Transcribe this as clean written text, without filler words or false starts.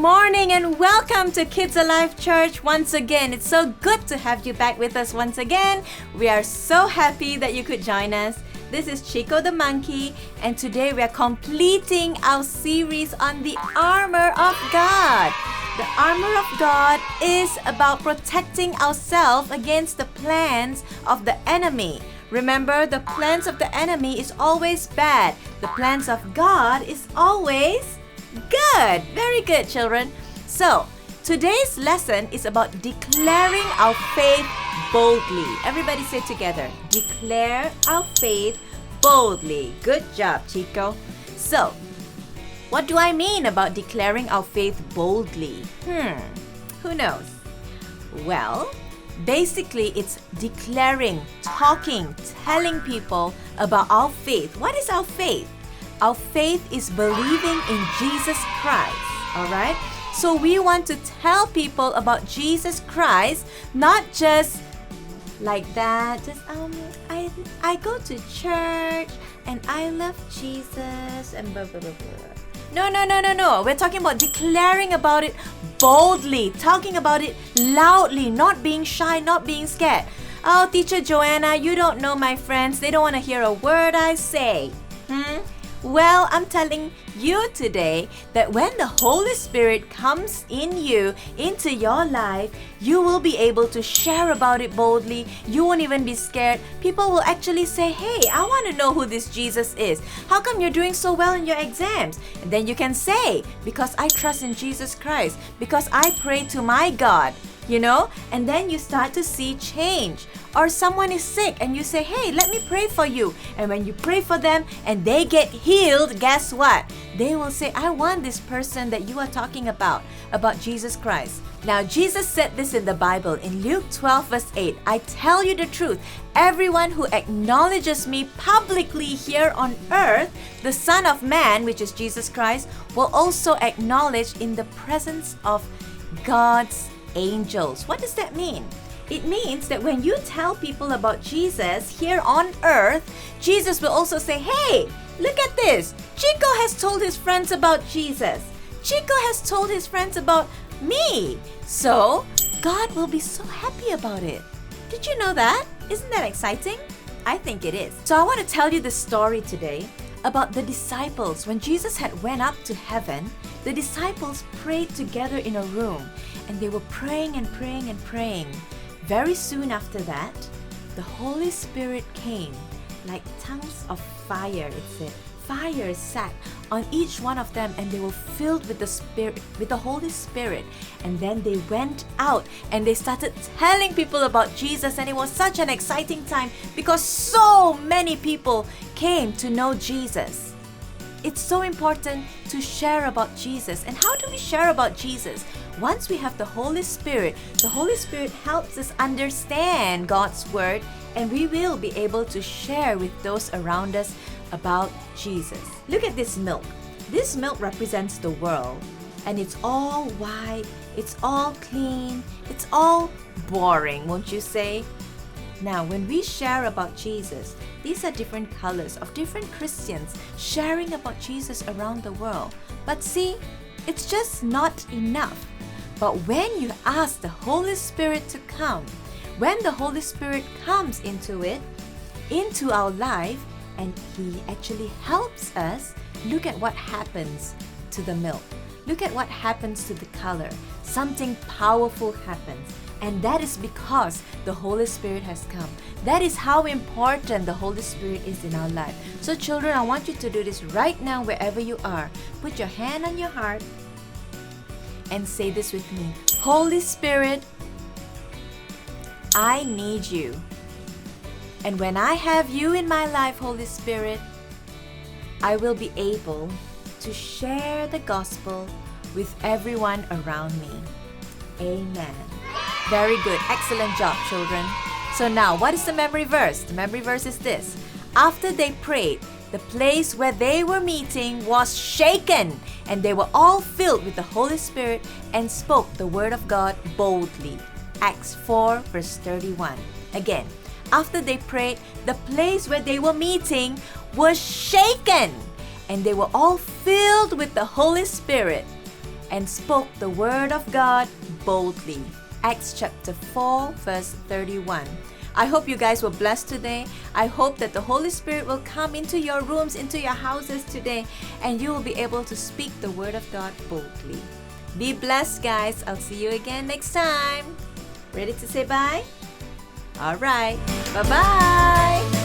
morning and welcome to KidsAlive Church once again. It's so good to have you back with us once again. We are so happy that you could join us. This is Chico the Monkey, and today we are completing our series on the armor of God. The armor of God is about protecting ourselves against the plans of the enemy. Remember, the plans of the enemy is always bad. The plans of God is always good. Very good, children. So, today's lesson is about declaring our faith boldly. Everybody say together, declare our faith boldly. Good job, Chico. So, what do I mean about declaring our faith boldly? Who knows? Well, basically, it's declaring, talking, telling people about our faith. What is our faith? Our faith is believing in Jesus Christ, all right? So we want to tell people about Jesus Christ, not just like that. Just I go to church and I love Jesus and blah blah blah blah. No. We're talking about declaring about it boldly, talking about it loudly, not being shy, not being scared. Oh, Teacher Joanna, you don't know my friends. They don't want to hear a word I say. Well, I'm telling you today that when the Holy Spirit comes in you, into your life, you will be able to share about it boldly. You won't even be scared. People will actually say, hey, I want to know who this Jesus is. How come you're doing so well in your exams? And then you can say, because I trust in Jesus Christ, because I pray to my God, you know? And then you start to see change. Or someone is sick and you say, hey, let me pray for you. And when you pray for them and they get healed, guess what? They will say, I want this person that you are talking about Jesus Christ. Now, Jesus said this in the Bible in Luke 12 verse 8. I tell you the truth, everyone who acknowledges me publicly here on earth, the Son of Man, which is Jesus Christ, will also acknowledge in the presence of God's angels. What does that mean? It means that when you tell people about Jesus here on earth, Jesus will also say, hey, look at this. Chico has told his friends about Jesus. Chico has told his friends about me. So, God will be so happy about it. Did you know that? Isn't that exciting? I think it is. So I want to tell you the story today about the disciples. When Jesus had went up to heaven, the disciples prayed together in a room, and they were praying and praying and praying. Very soon after that, the Holy Spirit came like tongues of fire, it said. Fire sat on each one of them, and they were filled with the Spirit, with the Holy Spirit. And then they went out and they started telling people about Jesus, and it was such an exciting time because so many people came to know Jesus. It's so important to share about Jesus. And how do we share about Jesus? Once we have the Holy Spirit helps us understand God's Word, and we will be able to share with those around us about Jesus. Look at this milk. This milk represents the world, and it's all white, it's all clean, it's all boring, won't you say? Now, when we share about Jesus, these are different colors of different Christians sharing about Jesus around the world. But see, it's just not enough. But when you ask the Holy Spirit to come, when the Holy Spirit comes into our life, and He actually helps us, look at what happens to the milk. Look at what happens to the color. Something powerful happens. And that is because the Holy Spirit has come. That is how important the Holy Spirit is in our life. So children, I want you to do this right now wherever you are. Put your hand on your heart and say this with me. Holy Spirit, I need you. And when I have you in my life, Holy Spirit, I will be able to share the gospel with everyone around me. Amen. Very good. Excellent job, children. So now, what is the memory verse? The memory verse is this. After they prayed, the place where they were meeting was shaken, and they were all filled with the Holy Spirit and spoke the word of God boldly. Acts 4 verse 31. Again, after they prayed, the place where they were meeting was shaken, and they were all filled with the Holy Spirit and spoke the word of God boldly. Acts chapter 4, verse 31. I hope you guys were blessed today. I hope that the Holy Spirit will come into your rooms, into your houses today, and you will be able to speak the word of God boldly. Be blessed, guys. I'll see you again next time. Ready to say bye? All right. Bye-bye.